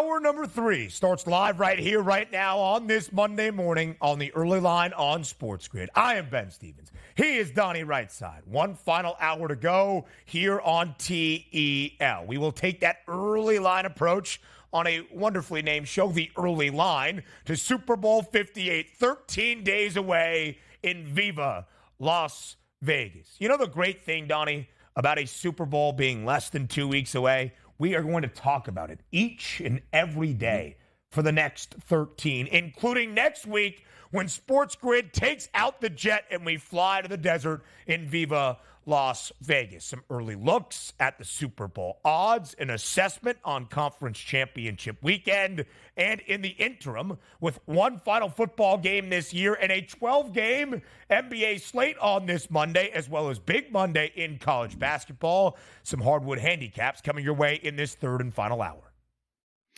Hour number 3 starts live right here, right now on this Monday morning on the early line on SportsGrid. I am Ben Stevens. He is Donnie Rightside. One final hour to go here on TEL. We will take that early line approach on a wonderfully named show, The Early Line, to Super Bowl 58, 13 days away in Viva Las Vegas. You know the great thing, Donnie, about a Super Bowl being less than 2 weeks away? We are going to talk about it each and every day for the next 13, including next week when SportsGrid takes out the jet and we fly to the desert in Viva Las Vegas. Some early looks at the Super Bowl odds, an assessment on conference championship weekend, and in the interim, with one final football game this year and a 12-game NBA slate on this Monday, as well as Big Monday in college basketball, some Hardwood handicaps coming your way in this third and final hour.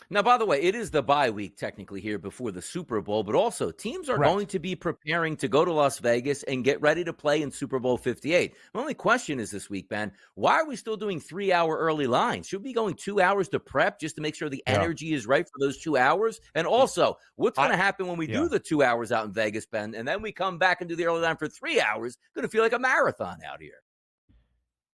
Now, by the way, it is the bye week technically here before the Super Bowl, but also teams are going to be preparing to go to Las Vegas and get ready to play in Super Bowl 58. My only question is this week, Ben, why are we still doing 3-hour early lines? Should we be going 2 hours to prep just to make sure the energy is right for those 2 hours? And also, what's going to happen when we do the 2 hours out in Vegas, Ben, and then we come back and do the early line for 3 hours? Going to feel like a marathon out here.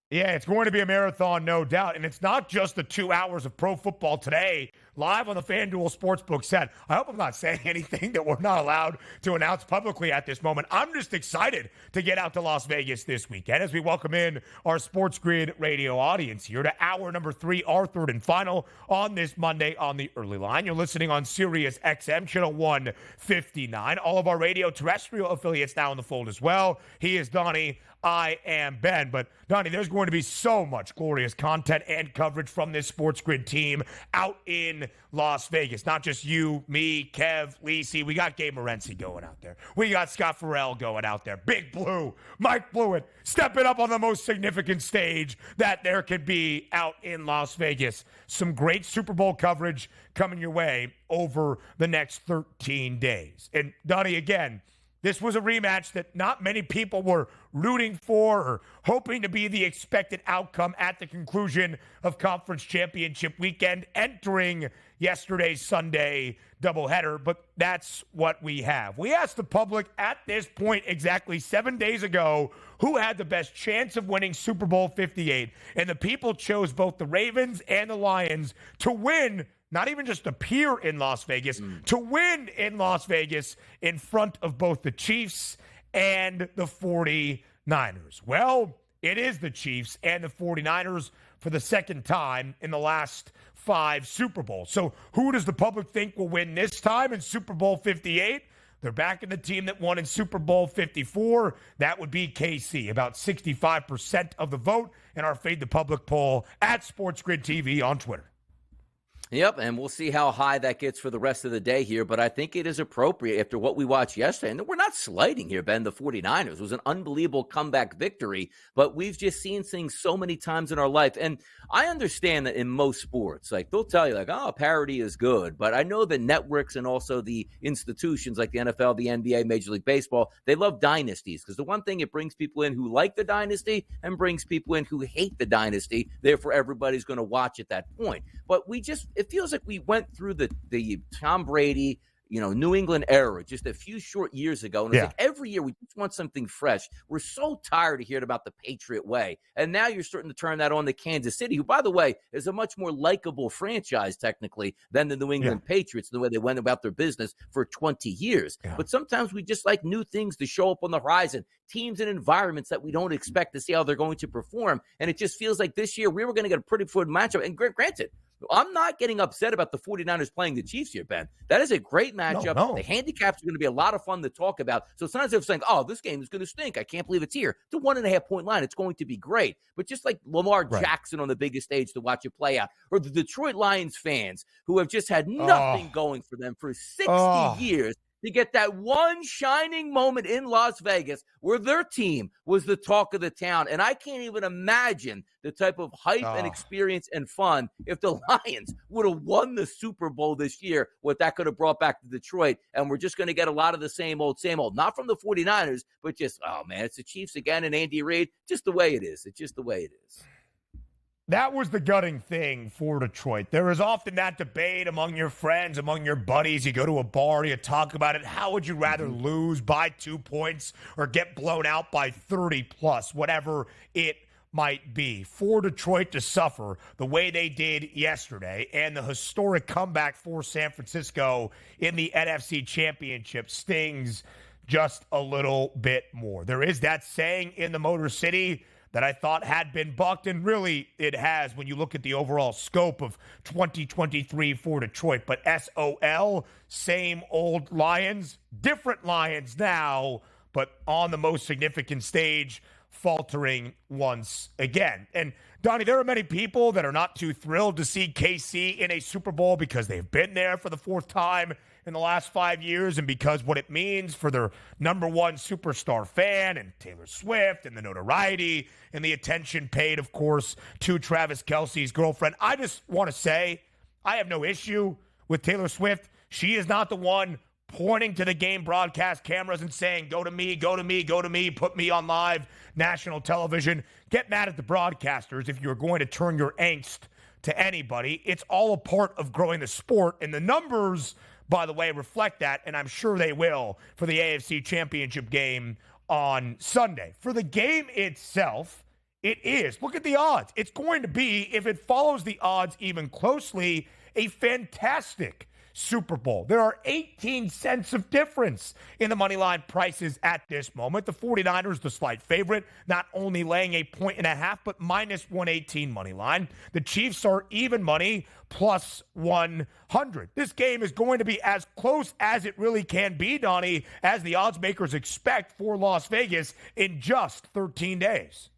Yeah, it's going to be a marathon, no doubt. And it's not just the 2 hours of pro football today, live on the FanDuel Sportsbook set. I hope I'm not saying anything that we're not allowed to announce publicly at this moment. I'm just excited to get out to Las Vegas this weekend as we welcome in our SportsGrid radio audience here to hour number 3, our third and final on this Monday on the early line. You're listening on Sirius XM, channel 159. All of our radio terrestrial affiliates now in the fold as well. He is Donnie. I am Ben. But, Donnie, there's going to be so much glorious content and coverage from this SportsGrid team out in Las Vegas. Not just you, me, Kev, Lisi. We got Gabe Morency going out there. We got Scott Farrell going out there. Big Blue, Mike Blewett, stepping up on the most significant stage that there could be out in Las Vegas. Some great Super Bowl coverage coming your way over the next 13 days. And, Donnie, again, this was a rematch that not many people were rooting for or hoping to be the expected outcome at the conclusion of conference championship weekend, entering yesterday's Sunday doubleheader. But that's what we have. We asked the public at this point exactly 7 days ago who had the best chance of winning Super Bowl 58. And the people chose both the Ravens and the Lions to win, not even just appear in Las Vegas, to win in Las Vegas in front of both the Chiefs and the 49ers. Well, it is the Chiefs and the 49ers for the second time in the last 5 Super Bowls. So who does the public think will win this time in Super Bowl 58? They're back in the team that won in Super Bowl 54. That would be KC. About 65% of the vote in our Fade the Public poll at SportsGrid TV on Twitter. Yep, and we'll see how high that gets for the rest of the day here, but I think it is appropriate after what we watched yesterday. And we're not slighting here, Ben, the 49ers. It was an unbelievable comeback victory, but we've just seen things so many times in our life. And I understand that in most sports, like they'll tell you like, oh, parity is good, but I know the networks and also the institutions like the NFL, the NBA, Major League Baseball, they love dynasties because the one thing, it brings people in who like the dynasty and brings people in who hate the dynasty. Therefore, everybody's going to watch at that point. But it feels like we went through the Tom Brady, New England era just a few short years ago. And it's like every year we just want something fresh. We're so tired of hearing about the Patriot way. And now you're starting to turn that on to Kansas City, who, by the way, is a much more likable franchise technically than the New England Patriots, the way they went about their business for 20 years. Yeah. But sometimes we just like new things to show up on the horizon, teams and environments that we don't expect to see how they're going to perform. And it just feels like this year we were going to get a pretty good matchup. And granted, I'm not getting upset about the 49ers playing the Chiefs here, Ben. That is a great matchup. No. The handicaps are going to be a lot of fun to talk about. So sometimes they're saying, oh, this game is going to stink. I can't believe it's here. It's a 1.5-point line. It's going to be great. But just like Lamar Jackson on the biggest stage to watch it play out, or the Detroit Lions fans who have just had nothing going for them for 60 years, to get that one shining moment in Las Vegas where their team was the talk of the town. And I can't even imagine the type of hype and experience and fun if the Lions would have won the Super Bowl this year, what that could have brought back to Detroit. And we're just going to get a lot of the same old, not from the 49ers, but just, oh man, it's the Chiefs again and Andy Reid, just the way it is. It's just the way it is. That was the gutting thing for Detroit. There is often that debate among your friends, among your buddies. You go to a bar, you talk about it. How would you rather lose by 2 points or get blown out by 30 plus, whatever it might be? For Detroit to suffer the way they did yesterday and the historic comeback for San Francisco in the NFC Championship stings just a little bit more. There is that saying in the Motor City that I thought had been bucked, and really it has when you look at the overall scope of 2023 for Detroit. But SOL, same old Lions, different Lions now, but on the most significant stage, faltering once again. And Donnie, there are many people that are not too thrilled to see KC in a Super Bowl because they've been there for the fourth time in the last 5 years, and because what it means for their number one superstar fan and Taylor Swift and the notoriety and the attention paid, of course, to Travis Kelce's girlfriend. I just want to say I have no issue with Taylor Swift. She is not the one pointing to the game broadcast cameras and saying, go to me, go to me, go to me, put me on live national television. Get mad at the broadcasters if you're going to turn your angst to anybody. It's all a part of growing the sport, and the numbers, by the way, reflect that, and I'm sure they will for the AFC Championship game on Sunday. For the game itself, it is. Look at the odds. It's going to be, if it follows the odds even closely, a fantastic Super Bowl. There are 18 cents of difference in the money line prices at this moment. The 49ers, the slight favorite, not only laying 1.5 points, but minus 118 money line. The Chiefs are even money, plus 100. This game is going to be as close as it really can be, Donnie, as the odds makers expect for Las Vegas in just 13 days.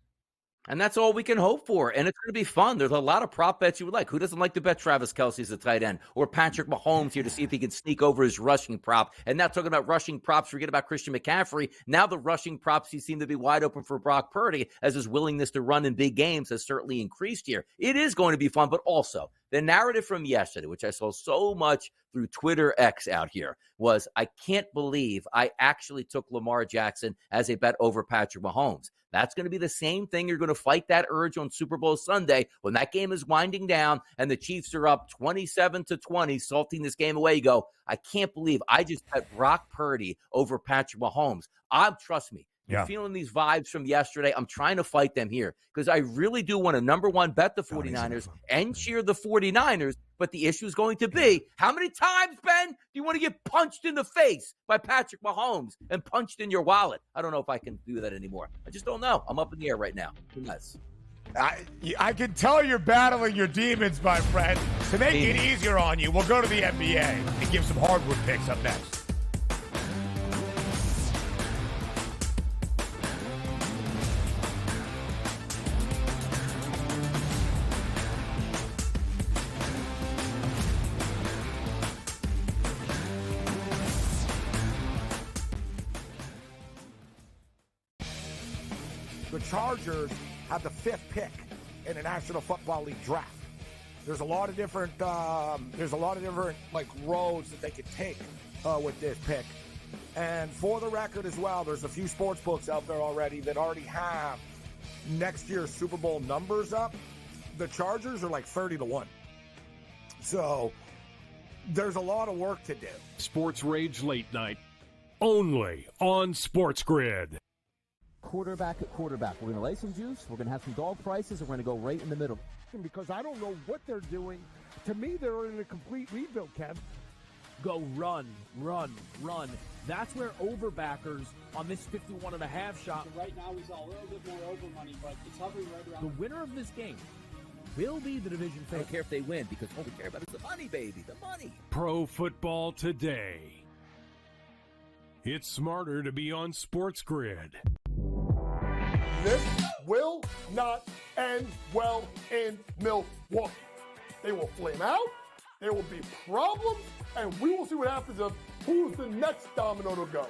And that's all we can hope for. And it's going to be fun. There's a lot of prop bets you would like. Who doesn't like to bet Travis Kelce as a tight end? Or Patrick Mahomes here to see if he can sneak over his rushing prop. And not talking about rushing props, forget about Christian McCaffrey. Now the rushing props, he seem to be wide open for Brock Purdy, as his willingness to run in big games has certainly increased here. It is going to be fun, but also the narrative from yesterday, which I saw so much through Twitter X out here, was I can't believe I actually took Lamar Jackson as a bet over Patrick Mahomes. That's going to be the same thing. You're going to fight that urge on Super Bowl Sunday when that game is winding down and the Chiefs are up 27-20, salting this game away. You go, I can't believe I just bet Brock Purdy over Patrick Mahomes. Trust me. You're feeling these vibes from yesterday. I'm trying to fight them here because I really do want to, number one, bet the 49ers and cheer the 49ers. But the issue is going to be, how many times, Ben, do you want to get punched in the face by Patrick Mahomes and punched in your wallet? I don't know if I can do that anymore. I just don't know. I'm up in the air right now. Who knows? I can tell you're battling your demons, my friend. To make it easier on you, we'll go to the NBA and give some hardwood picks up next. The Chargers have the 5th pick in the National Football League draft. There's a lot of different like roads that they could take with this pick. And for the record as well, there's a few sports books out there already that already have next year's Super Bowl numbers up. The Chargers are like 30-1. So there's a lot of work to do. Sports Rage Late Night, only on SportsGrid. Quarterback at quarterback. We're going to lay some juice. We're going to have some dog prices, and we're going to go right in the middle. Because I don't know what they're doing. To me, they're in a complete rebuild, Kev. Go run. That's where overbackers on this 51.5 shot. So right now, we saw a little bit more over money, but it's hovering right around. The winner of this game will be the division favorite. I don't care if they win, because all we care about is the money, baby, the money. Pro Football Today. It's smarter to be on SportsGrid. This will not end well in Milwaukee. They will flame out. There will be problems, and we will see what happens of who's the next domino to go.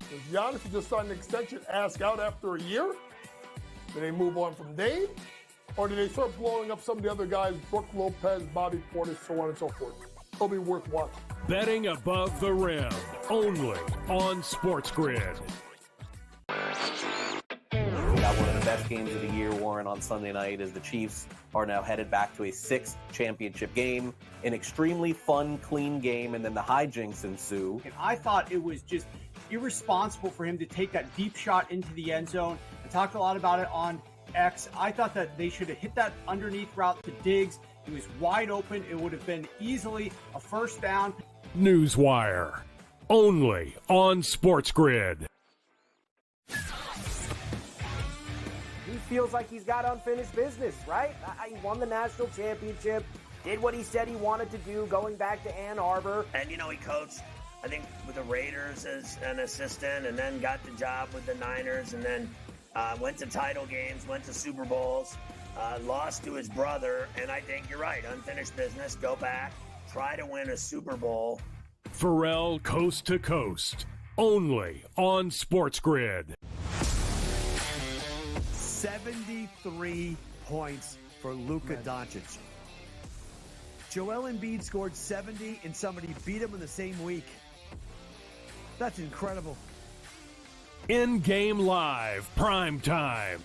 Does Giannis just sign an extension, ask out after a year? Do they move on from Dame? Or do they start blowing up some of the other guys, Brook Lopez, Bobby Portis, so on and so forth? It'll be worth watching. Betting above the rim, only on SportsGrid. Got one of the best games of the year, Warren, on Sunday night, as the Chiefs are now headed back to a 6th championship game. An extremely fun, clean game, and then the hijinks ensue. And I thought it was just irresponsible for him to take that deep shot into the end zone. I talked a lot about it on X. I thought that they should have hit that underneath route to Diggs. He was wide open. It would have been easily a first down. Newswire, only on SportsGrid. He feels like he's got unfinished business, right? He won the national championship, did what he said he wanted to do going back to Ann Arbor. And, he coached, I think, with the Raiders as an assistant, and then got the job with the Niners, and then went to title games, went to Super Bowls, lost to his brother, and I think you're right, unfinished business, go back, try to win a Super Bowl. Pharrell Coast to Coast, only on SportsGrid. 73 points for Luka Doncic. Joel Embiid scored 70 and somebody beat him in the same week. That's incredible. In-game live, prime time,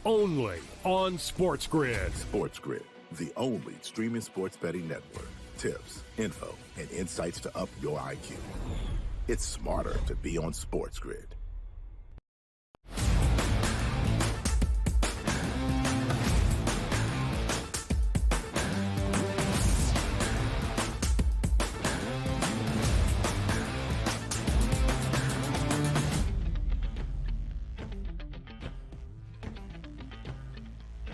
only on SportsGrid. SportsGrid, the only streaming sports betting network. Tips, info, and insights to up your IQ. It's smarter to be on SportsGrid.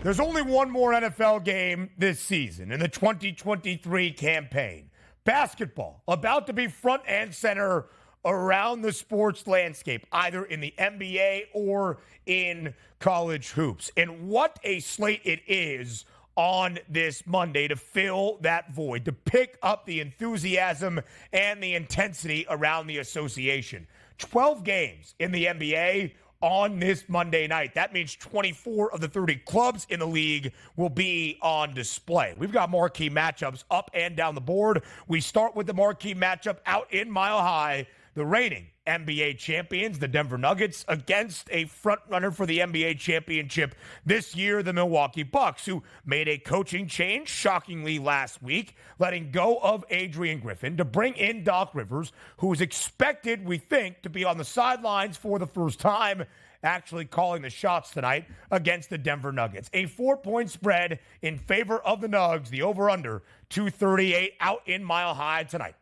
There's only one more NFL game this season in the 2023 campaign. Basketball, about to be front and center around the sports landscape, either in the NBA or in college hoops. And what a slate it is on this Monday to fill that void, to pick up the enthusiasm and the intensity around the association. 12 games in the NBA on this Monday night. That means 24 of the 30 clubs in the league will be on display. We've got marquee matchups up and down the board. We start with the marquee matchup out in Mile High. The reigning NBA champions, the Denver Nuggets, against a frontrunner for the NBA championship this year, the Milwaukee Bucks, who made a coaching change, shockingly, last week, letting go of Adrian Griffin to bring in Doc Rivers, who is expected, we think, to be on the sidelines for the first time, actually calling the shots tonight against the Denver Nuggets. A 4-point spread in favor of the Nugs, the over-under, 238 out in Mile High tonight.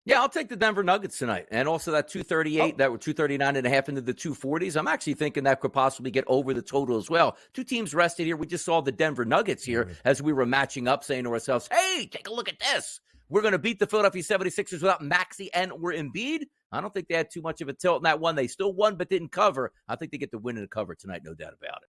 Yeah, I'll take the Denver Nuggets tonight. And also that 238, that were 239 and a half into the 240s. I'm actually thinking that could possibly get over the total as well. Two teams rested here. We just saw the Denver Nuggets here as we were matching up, saying to ourselves, hey, take a look at this. We're going to beat the Philadelphia 76ers without Maxey and or Embiid. I don't think they had too much of a tilt in that one. They still won but didn't cover. I think they get the win and the cover tonight, no doubt about it.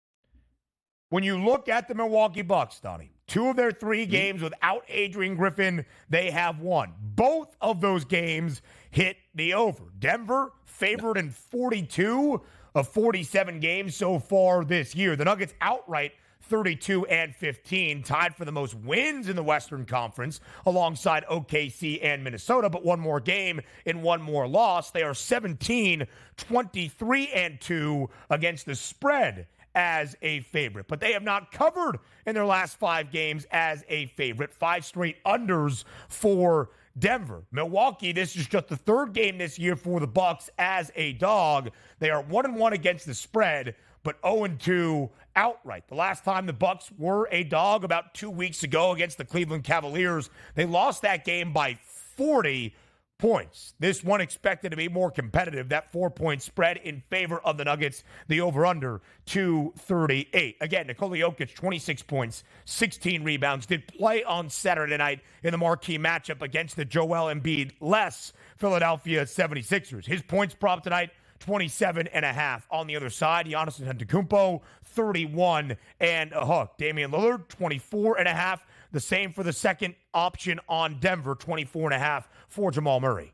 When you look at the Milwaukee Bucks, Donnie, 2 of their 3 games without Adrian Griffin, they have won. Both of those games hit the over. Denver favored in 42 of 47 games so far this year. The Nuggets outright 32-15, tied for the most wins in the Western Conference alongside OKC and Minnesota, but one more game and one more loss. They are 17-23-2 against the spread as a favorite, but they have not covered in their last 5 games as a favorite. 5 straight unders for Denver. Milwaukee, this is just the 3rd game this year for the Bucks as a dog. They are 1-1 against the spread, but 0-2 outright. The last time the Bucks were a dog, about 2 weeks ago against the Cleveland Cavaliers, they lost that game by 40 points. This one expected to be more competitive. That 4-point spread in favor of the Nuggets, the over-under 238. Again, Nikola Jokic, 26 points, 16 rebounds, did play on Saturday night in the marquee matchup against the Joel Embiid-less Philadelphia 76ers. His points prop tonight, 27.5. On the other side, Giannis Antetokounmpo, 31 and a hook. Damian Lillard, 24.5. The same for the second option on Denver, 24.5 for Jamal Murray.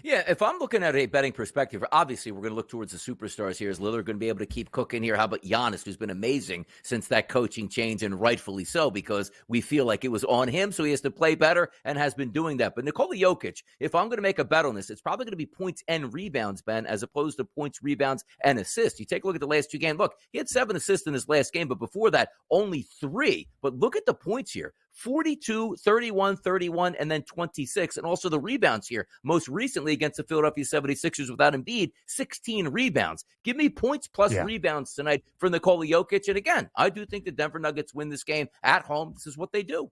Yeah, if I'm looking at a betting perspective, obviously we're going to look towards the superstars here. Is Lillard going to be able to keep cooking here? How about Giannis, who's been amazing since that coaching change, and rightfully so, because we feel like it was on him, so he has to play better and has been doing that. But Nikola Jokic, if I'm going to make a bet on this, it's probably going to be points and rebounds, Ben, as opposed to points, rebounds, and assists. You take a look at the last 2 games. Look, he had 7 assists in his last game, but before that, only 3. But look at the points here. 42, 31, 31, and then 26. And also the rebounds here. Most recently against the Philadelphia 76ers without Embiid, 16 rebounds. Give me points plus rebounds tonight for Nikola Jokic. And again, I do think the Denver Nuggets win this game at home. This is what they do.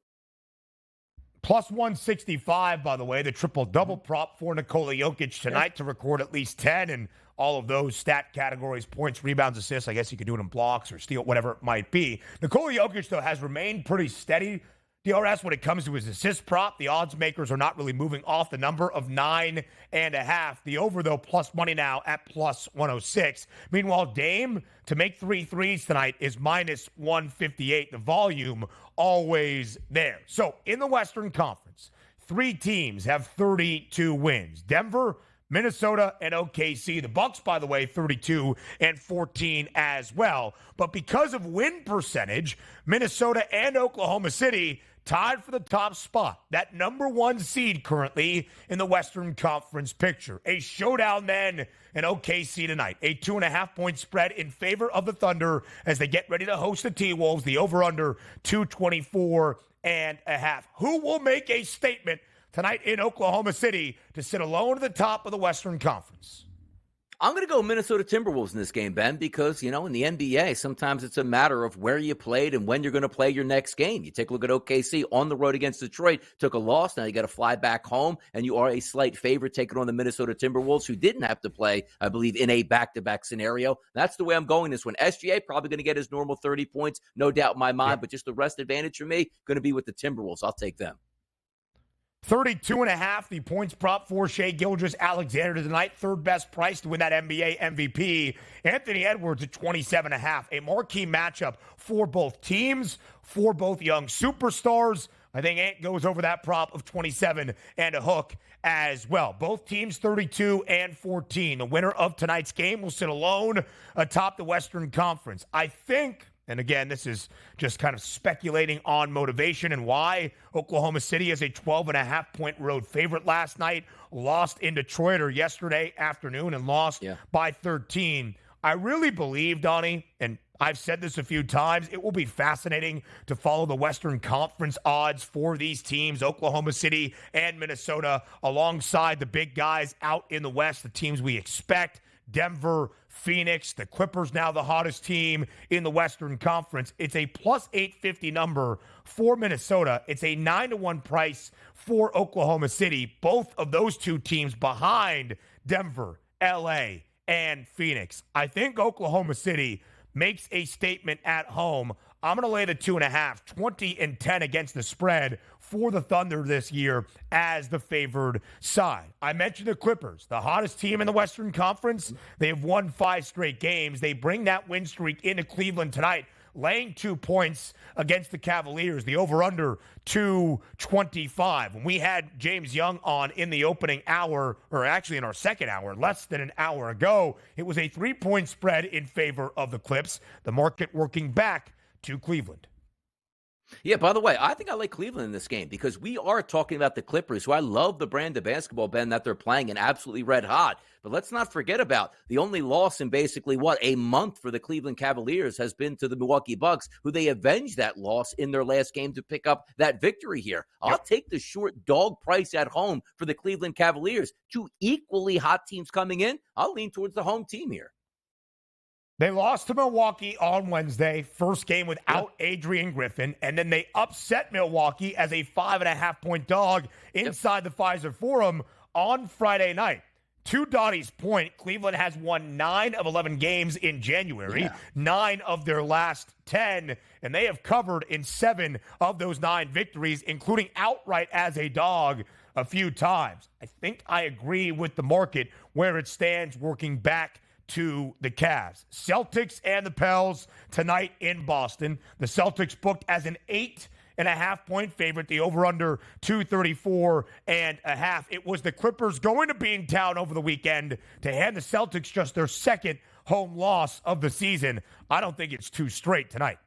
Plus 165, by the way, the triple-double prop for Nikola Jokic tonight to record at least 10, and all of those stat categories, points, rebounds, assists. I guess you could do it in blocks or steal, whatever it might be. Nikola Jokic, though, has remained pretty steady, DRS, when it comes to his assist prop. The odds makers are not really moving off the number of 9.5. The over, though, plus money now at plus 106. Meanwhile, Dame, to make 3 threes tonight, is minus 158. The volume always there. So in the Western Conference, 3 teams have 32 wins. Denver, Minnesota, and OKC. The Bucks, by the way, 32 and 14 as well. But because of win percentage, Minnesota and Oklahoma City tied for the top spot. That number 1 seed currently in the Western Conference picture. A showdown then in OKC tonight. A 2.5-point spread in favor of the Thunder as they get ready to host the T-Wolves. The over-under 224.5. Who will make a statement tonight in Oklahoma City to sit alone at the top of the Western Conference? I'm going to go Minnesota Timberwolves in this game, Ben, because, in the NBA, sometimes it's a matter of where you played and when you're going to play your next game. You take a look at OKC on the road against Detroit, took a loss. Now you got to fly back home, and you are a slight favorite taking on the Minnesota Timberwolves, who didn't have to play, I believe, in a back-to-back scenario. That's the way I'm going this one. SGA probably going to get his normal 30 points, no doubt in my mind, but just the rest advantage for me, going to be with the Timberwolves. I'll take them. 32.5, the points prop for Shai Gilgeous-Alexander tonight. Third best price to win that NBA MVP. Anthony Edwards at 27.5. A marquee matchup for both teams, for both young superstars. I think Ant goes over that prop of 27 and a hook as well. Both teams 32 and 14. The winner of tonight's game will sit alone atop the Western Conference. I think, and again, this is just kind of speculating on motivation and why Oklahoma City is a 12.5-point road favorite last night, lost in Detroit or yesterday afternoon and lost by 13. I really believe, Donnie, and I've said this a few times, it will be fascinating to follow the Western Conference odds for these teams, Oklahoma City and Minnesota, alongside the big guys out in the West, the teams we expect. Denver, Phoenix, the Clippers now the hottest team in the Western Conference. It's a plus 850 number for Minnesota. It's a 9-1 price for Oklahoma City. Both of those 2 teams behind Denver, LA, and Phoenix. I think Oklahoma City makes a statement at home. I'm going to lay the 2.5, 20 and 10 against the spread for the Thunder this year as the favored side. I mentioned the Clippers, the hottest team in the Western Conference. They have won 5 straight games. They bring that win streak into Cleveland tonight, laying 2 points against the Cavaliers, the over-under 225. When we had James Young on in the opening hour, or actually in our second hour, less than an hour ago, it was a 3-point spread in favor of the Clips, the market working back to Cleveland. Yeah, by the way, I think I like Cleveland in this game because we are talking about the Clippers, who I love the brand of basketball, Ben, that they're playing and absolutely red hot. But let's not forget about the only loss in basically, a month for the Cleveland Cavaliers has been to the Milwaukee Bucks, who they avenged that loss in their last game to pick up that victory here. I'll take the short dog price at home for the Cleveland Cavaliers. 2 equally hot teams coming in. I'll lean towards the home team here. They lost to Milwaukee on Wednesday, first game without Adrian Griffin, and then they upset Milwaukee as a 5.5-point dog inside the Pfizer Forum on Friday night. To Donnie's point, Cleveland has won 9 of 11 games in January, 9 of their last 10, and they have covered in 7 of those 9 victories, including outright as a dog a few times. I think I agree with the market where it stands, working back to the Cavs. Celtics and the Pels tonight in Boston. The Celtics booked as an 8 8.5-point favorite. The over-under 234.5. It was the Clippers going to Beantown over the weekend to hand the Celtics just their second home loss of the season. I don't think it's two straight tonight.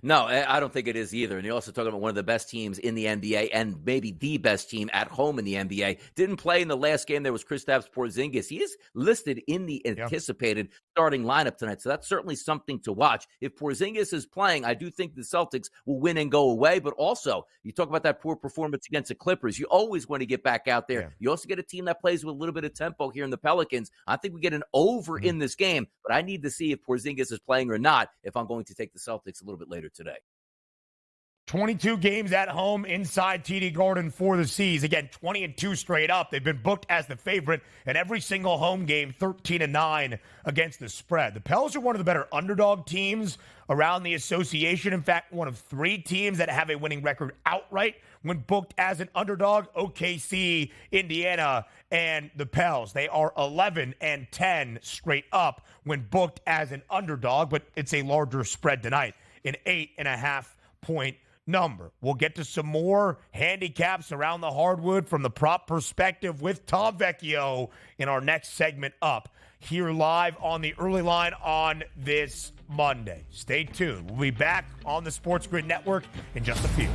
No, I don't think it is either. And you're also talking about one of the best teams in the NBA and maybe the best team at home in the NBA. Didn't play in the last game. There was Kristaps Porzingis. He is listed in the anticipated starting lineup tonight. So that's certainly something to watch. If Porzingis is playing, I do think the Celtics will win and go away. But also, you talk about that poor performance against the Clippers. You always want to get back out there. Yeah. You also get a team that plays with a little bit of tempo here in the Pelicans. I think we get an over in this game, but I need to see if Porzingis is playing or not if I'm going to take the Celtics a little bit later today. 22 games at home inside TD Garden for the C's. Again, 20-2 straight up. They've been booked as the favorite in every single home game, 13-9 against the spread. The Pels are one of the better underdog teams around the association. In fact, one of 3 teams that have a winning record outright when booked as an underdog: OKC, Indiana, and the Pels. They are 11-10 straight up when booked as an underdog, but it's a larger spread tonight, an 8.5-point number. We'll get to some more handicaps around the hardwood from the prop perspective with Tom Vecchio in our next segment up here live on the early line on this Monday. Stay tuned. We'll be back on the SportsGrid Network in just a few.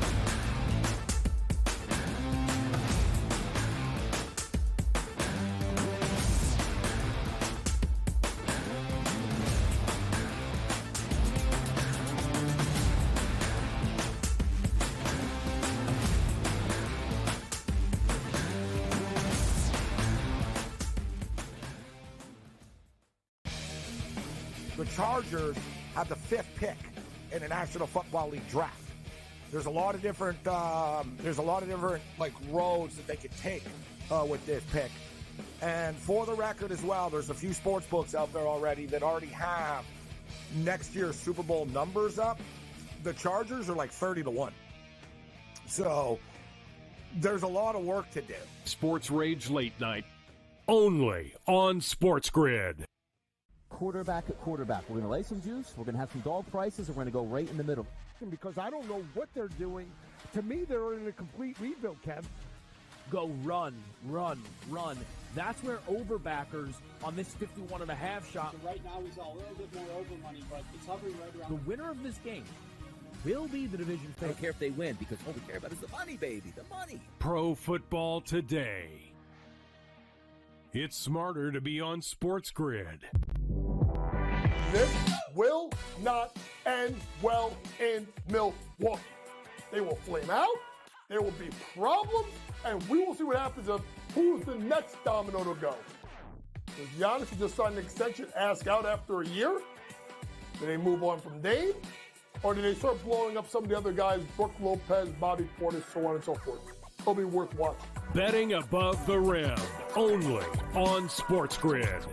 The Chargers have the 5th pick in the National Football League draft. There's a lot of different like roads that they could take with this pick. And for the record as well, there's a few sports books out there already that already have next year's Super Bowl numbers up. The Chargers are like 30-1. So there's a lot of work to do. Sports Rage Late Night, only on SportsGrid. Quarterback at quarterback. We're going to lay some juice. We're going to have some dog prices. And we're going to go right in the middle. Because I don't know what they're doing. To me, they're in a complete rebuild, Kev. Go run, run, run. That's where overbackers on this 51.5 shot. So right now, he's a little bit more over money, but it's hovering right around. The winner of this game will be the division favorite. I don't care if they win, because all we care about is the money, baby, the money. Pro Football Today. It's smarter to be on SportsGrid. This will not end well in Milwaukee. They will flame out, there will be problems, and we will see what happens of who's the next domino to go. Does Giannis just sign an extension, ask out after a year? Do they move on from Dame? Or do they start blowing up some of the other guys, Brook Lopez, Bobby Portis, so on and so forth? It'll be worth watching. Betting above the rim, only on SportsGrid.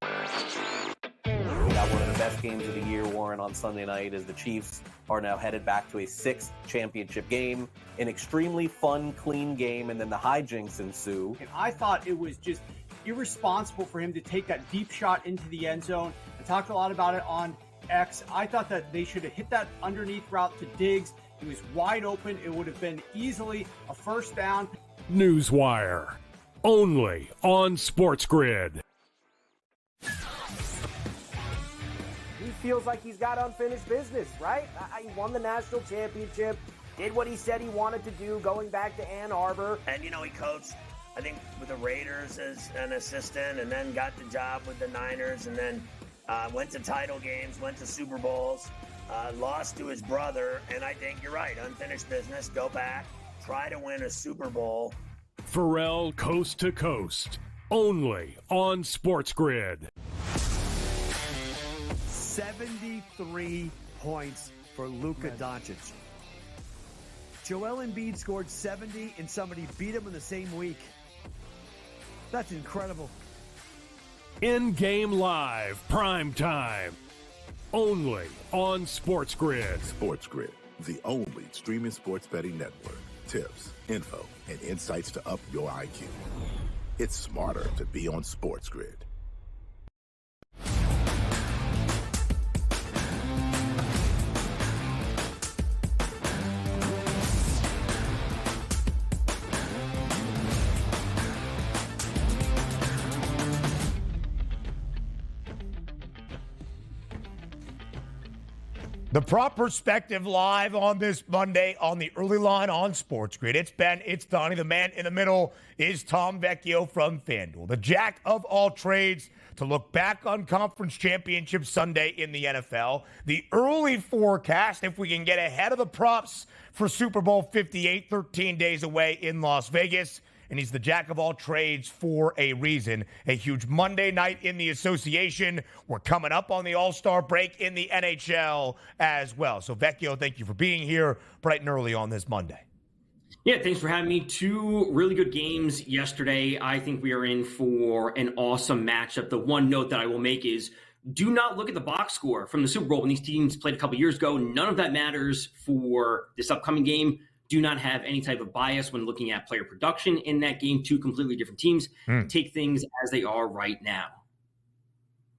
We got one of the best games of the year, Warren, on Sunday night as the Chiefs are now headed back to a 6th championship game. An extremely fun, clean game, and then the hijinks ensue. And I thought it was just irresponsible for him to take that deep shot into the end zone. I talked a lot about it on X. I thought that they should have hit that underneath route to Diggs. He was wide open. It would have been easily a first down. Newswire, only on SportsGrid. He feels like he's got unfinished business, right? He won the national championship, did what he said he wanted to do, going back to Ann Arbor. And, he coached, I think, with the Raiders as an assistant, and then got the job with the Niners, and then went to title games, went to Super Bowls, lost to his brother, and I think you're right, unfinished business, go back, try to win a Super Bowl. Pharrell Coast to Coast, only on SportsGrid. 73 points for Luka Doncic. Joel Embiid scored 70 and somebody beat him in the same week. That's incredible. In-game live, prime time, only on SportsGrid. SportsGrid, the only streaming sports betting network. Tips, info, and insights to up your IQ. It's smarter to be on SportsGrid. The Prop Perspective live on this Monday on the early line on SportsGrid. It's Ben, it's Donnie. The man in the middle is Tom Vecchio from FanDuel, the jack of all trades, to look back on Conference Championship Sunday in the NFL. The early forecast, if we can get ahead of the props for Super Bowl 58, 13 days away in Las Vegas. And he's the jack of all trades for a reason. A huge Monday night in the association. We're coming up on the All-Star break in the NHL as well. So, Vecchio, thank you for being here bright and early on this Monday. Yeah, thanks for having me. Two really good games yesterday. I think we are in for an awesome matchup. The one note that I will make is do not look at the box score from the Super Bowl when these teams played a couple years ago. None of that matters for this upcoming game. Do not have any type of bias when looking at player production in that game. Two completely different teams. Take things as they are right now.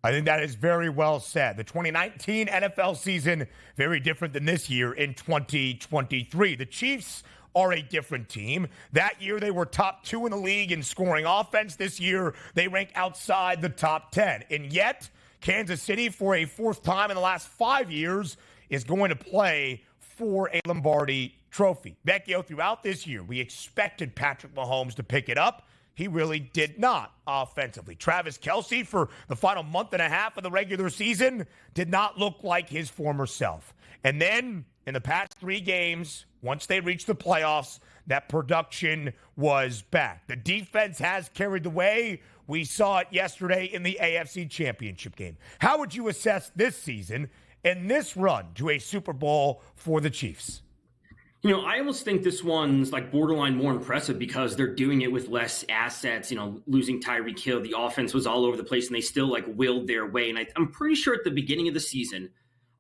I think that is very well said. The 2019 NFL season, very different than this year in 2023. The Chiefs are a different team. That year, they were top 2 in the league in scoring offense. This year, they rank outside the top 10. And yet, Kansas City, for a fourth time in the last 5 years, is going to play for a Lombardi trophy. Vecchio, throughout this year, we expected Patrick Mahomes to pick it up. He really did not offensively. Travis Kelce, for the final month and a half of the regular season, did not look like his former self. And then, in the past 3 games, once they reached the playoffs, that production was back. The defense has carried the way. We saw it yesterday in the AFC Championship game. How would you assess this season and this run to a Super Bowl for the Chiefs? You know, I almost think this one's like borderline more impressive because they're doing it with less assets, losing Tyreek Hill. The offense was all over the place and they still willed their way. And I'm pretty sure at the beginning of the season,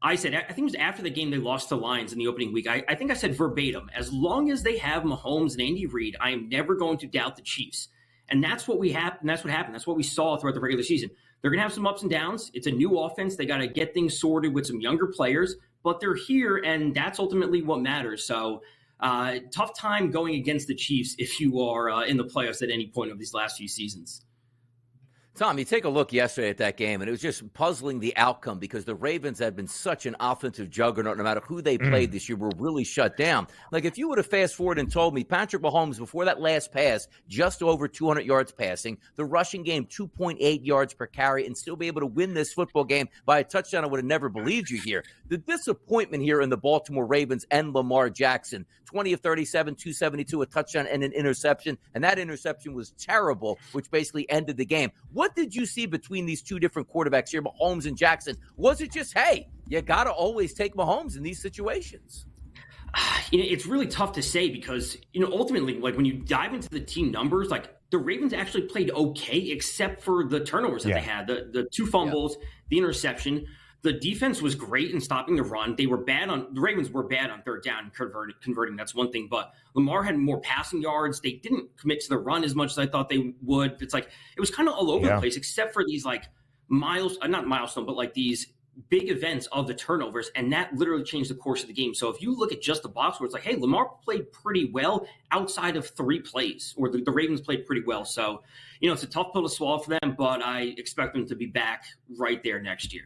I said, I think it was after the game they lost to Lions in the opening week. I think I said verbatim, as long as they have Mahomes and Andy Reid, I am never going to doubt the Chiefs. And that's what happened. That's what we saw throughout the regular season. They're going to have some ups and downs. It's a new offense. They got to get things sorted with some younger players, but they're here, and that's ultimately what matters. So tough time going against the Chiefs if you are in the playoffs at any point of these last few seasons. Tom, you take a look yesterday at that game, and it was just puzzling the outcome because the Ravens had been such an offensive juggernaut. No matter who they played this year, were really shut down. Like, if you would have fast forward and told me Patrick Mahomes, before that last pass, just over 200 yards passing, the rushing game 2.8 yards per carry, and still be able to win this football game by a touchdown, I would have never believed you here. The disappointment here in the Baltimore Ravens and Lamar Jackson, 20 of 37, 272, a touchdown and an interception, and that interception was terrible, which basically ended the game. What did you see between these two different quarterbacks here, Mahomes and Jackson? Was it just, hey, you got to always take Mahomes in these situations? It's really tough to say because, ultimately, when you dive into the team numbers, the Ravens actually played okay, except for the turnovers that they had, the 2 fumbles, the interception. The defense was great in stopping the run. The Ravens were bad on third down and converting. That's one thing. But Lamar had more passing yards. They didn't commit to the run as much as I thought they would. It's it was kind of all over the place, except for these not milestone, but these big events of the turnovers. And that literally changed the course of the game. So if you look at just the box score, it's hey, Lamar played pretty well outside of 3 plays, or the Ravens played pretty well. So, it's a tough pill to swallow for them, but I expect them to be back right there next year.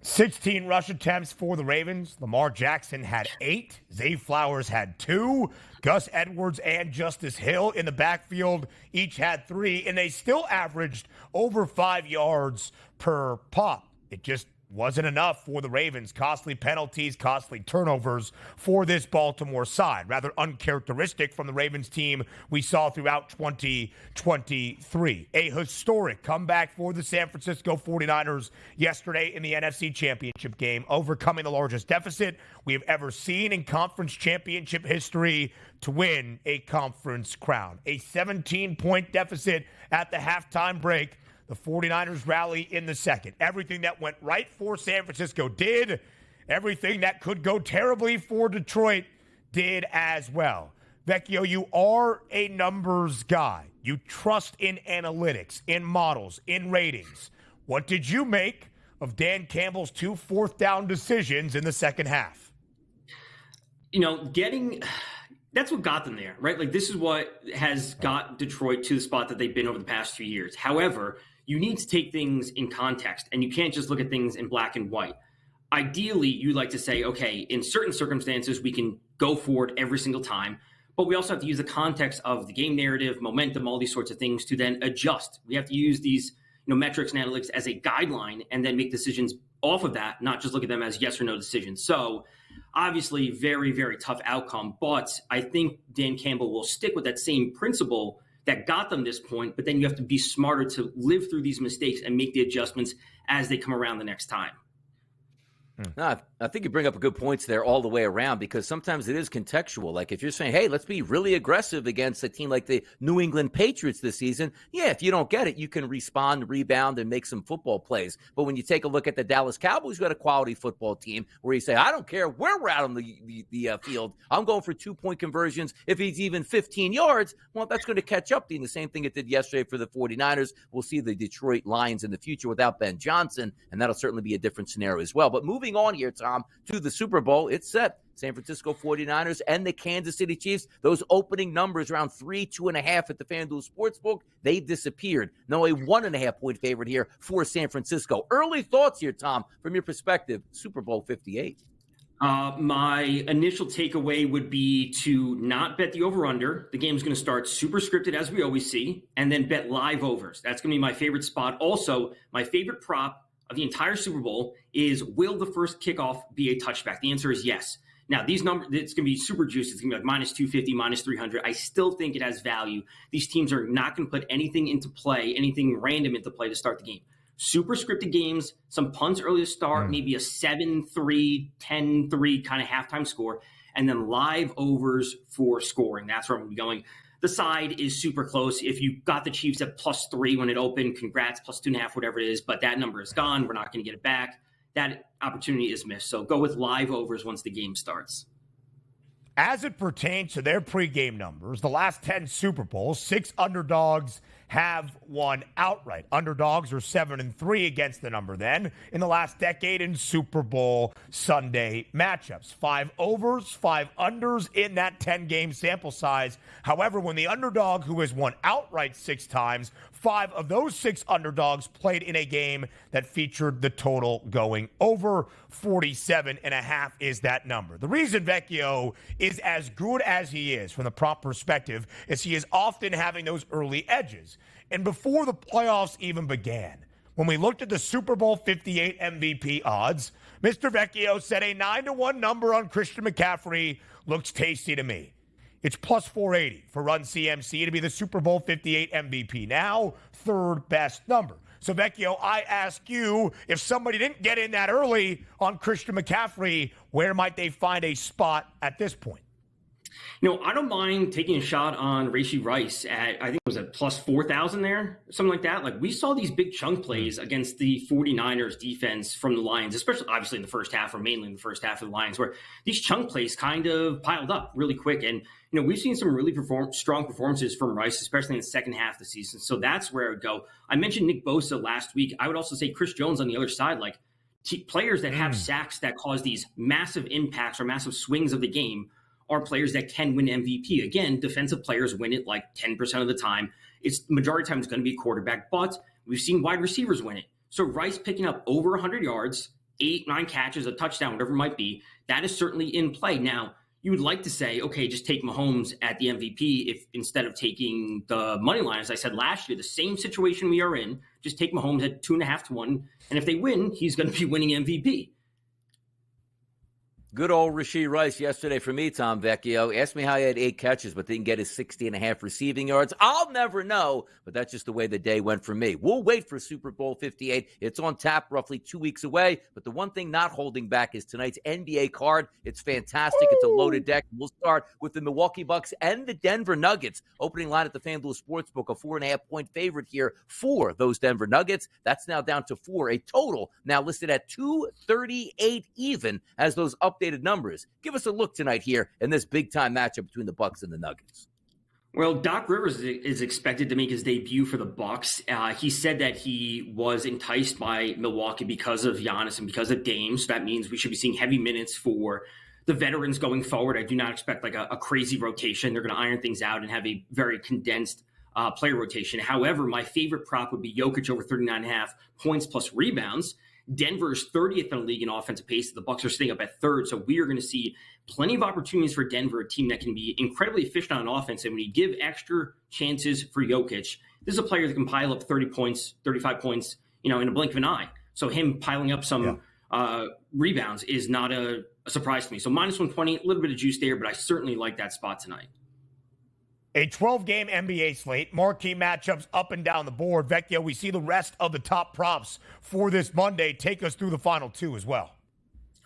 16 rush attempts for the Ravens. Lamar Jackson had 8. Zay Flowers had 2. Gus Edwards and Justice Hill in the backfield each had 3. And they still averaged over 5 yards per pop. It just wasn't enough for the Ravens. Costly penalties, costly turnovers for this Baltimore side. Rather uncharacteristic from the Ravens team we saw throughout 2023. A historic comeback for the San Francisco 49ers yesterday in the NFC Championship game, overcoming the largest deficit we have ever seen in conference championship history to win a conference crown. A 17-point deficit at the halftime break. The 49ers rally in the second. Everything that went right for San Francisco did. Everything that could go terribly for Detroit did as well. Vecchio, you are a numbers guy. You trust in analytics, in models, in ratings. What did you make of Dan Campbell's 2 fourth-down decisions in the second half? That's what got them there, right? This is what has got Detroit to the spot that they've been over the past few years. However, you need to take things in context, and you can't just look at things in black and white. ideally, you'd like to say, okay, in certain circumstances, we can go for it every single time. But we also have to use the context of the game narrative, momentum, all these sorts of things to then adjust. We have to use these metrics and analytics as a guideline and then make decisions off of that, not just look at them as yes or no decisions. So obviously very, very tough outcome. But I think Dan Campbell will stick with that same principle that got them this point. But then you have to be smarter to live through these mistakes and make the adjustments as they come around the next time. No, I think you bring up a good points there all the way around, because sometimes it is contextual. Like if you're saying, hey, let's be really aggressive against a team like the New England Patriots this season. Yeah, if you don't get it, you can respond, rebound, and make some football plays. But when you take a look at the Dallas Cowboys, who had a quality football team, where you say, I don't care where we're out on the field, I'm going for 2-point conversions. If he's even 15 yards, well, that's going to catch up. The same thing it did yesterday for the 49ers. We'll see the Detroit Lions in the future without Ben Johnson, and that'll certainly be a different scenario as well. But moving on here, Tom, to the Super Bowl, it's set. San Francisco 49ers and the Kansas City Chiefs, those opening numbers around 2.5 at the FanDuel Sportsbook, they've disappeared. Now a 1.5-point favorite here for San Francisco. Early thoughts here, Tom, from your perspective, Super Bowl 58. My initial takeaway would be to not bet the over-under. The game's going to start super scripted, as we always see, and then bet live overs. That's going to be my favorite spot. Also, my favorite prop of the entire Super Bowl is, will the first kickoff be a touchback? The answer is yes. Now, these numbers, it's going to be super juicy. It's going to be like minus 250, minus 300. I still think it has value. These teams are not going to put anything into play, anything random into play to start the game. Super scripted games, some punts early to start, maybe a 7-3, 10-3 kind of halftime score, and then live overs for scoring. That's where I'm going to be going. The side is super close. If you got the Chiefs at +3 when it opened, congrats, +2.5, whatever it is, but that number is gone. We're not going to get it back. That opportunity is missed. So go with live overs once the game starts. As it pertains to their pregame numbers, the last 10 Super Bowls, 6 underdogs have won outright. Underdogs are 7-3 against the number then in the last decade in Super Bowl Sunday matchups. 5 overs, 5 unders in that 10-game sample size. However, when the underdog who has won outright 6 times, 5 of those 6 underdogs played in a game that featured the total going over. 47.5 is that number. The reason Vecchio is as good as he is from the prop perspective is he is often having those early edges. And before the playoffs even began, when we looked at the Super Bowl 58 MVP odds, Mr. Vecchio said a 9-1 number on Christian McCaffrey looks tasty to me. It's plus 480 for Run CMC to be the Super Bowl 58 MVP. Now, third best number. So, Vecchio, I ask you, if somebody didn't get in that early on Christian McCaffrey, where might they find a spot at this point? I don't mind taking a shot on Rashee Rice at, I think it was at plus 4,000 there, something like that. Like, we saw these big chunk plays against the 49ers defense from the Lions, especially obviously in the first half, or mainly in the first half of the Lions, where these chunk plays kind of piled up really quick. And, we've seen some really strong performances from Rice, especially in the second half of the season. So that's where I would go. I mentioned Nick Bosa last week. I would also say Chris Jones on the other side, like players that have sacks that cause these massive impacts or massive swings of the game are players that can win MVP. Again, defensive players win it like 10% of the time. It's majority of the time it's going to be a quarterback, but we've seen wide receivers win it. So Rice picking up over 100 yards, 8-9 catches, a touchdown, whatever it might be, that is certainly in play. Now, you would like to say, okay, just take Mahomes at the MVP if instead of taking the money line, as I said last year, the same situation we are in, just take Mahomes at 2.5 to 1. And if they win, he's going to be winning MVP. Good old Rashee Rice yesterday for me, Tom Vecchio. Asked me how he had 8 catches, but didn't get his 60.5 receiving yards. I'll never know, but that's just the way the day went for me. We'll wait for Super Bowl 58. It's on tap roughly 2 weeks away, but the one thing not holding back is tonight's NBA card. It's fantastic. It's a loaded deck. We'll start with the Milwaukee Bucks and the Denver Nuggets. Opening line at the FanDuel Sportsbook, a 4.5-point favorite here for those Denver Nuggets. That's now down to 4, a total now listed at 238 even as those updated numbers. Give us a look tonight here in this big-time matchup between the Bucks and the Nuggets. Well, Doc Rivers is expected to make his debut for the Bucks. He said that he was enticed by Milwaukee because of Giannis and because of Dame. So that means we should be seeing heavy minutes for the veterans going forward. I do not expect like a crazy rotation. They're going to iron things out and have a very condensed player rotation. However, my favorite prop would be Jokic over 39.5 points plus rebounds. Denver's 30th in the league in offensive pace. The Bucs are sitting up at 3rd. So we are going to see plenty of opportunities for Denver, a team that can be incredibly efficient on offense. And when you give extra chances for Jokic, this is a player that can pile up 30 points, 35 points, in a blink of an eye. So him piling up some rebounds is not a surprise to me. So minus 120, a little bit of juice there, but I certainly like that spot tonight. A 12-game NBA slate, marquee matchups up and down the board. Vecchio, we see the rest of the top props for this Monday. Take us through the final two as well.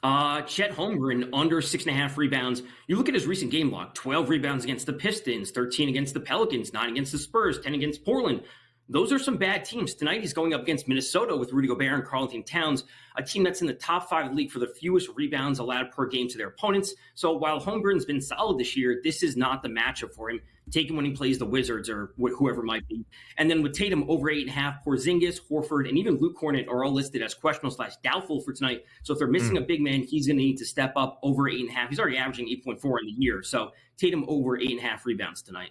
Chet Holmgren, under 6.5 rebounds. You look at his recent game log, 12 rebounds against the Pistons, 13 against the Pelicans, 9 against the Spurs, 10 against Portland. Those are some bad teams. Tonight he's going up against Minnesota with Rudy Gobert and Karl-Anthony Towns, a team that's in the top 5 of the league for the fewest rebounds allowed per game to their opponents. So while Holmgren's been solid this year, this is not the matchup for him. Take him when he plays the Wizards or whoever it might be. And then with Tatum over 8.5, Porzingis, Horford, and even Luke Kornet are all listed as questionable/doubtful for tonight. So if they're missing a big man, he's going to need to step up over 8.5. He's already averaging 8.4 in the year. So Tatum over 8.5 rebounds tonight.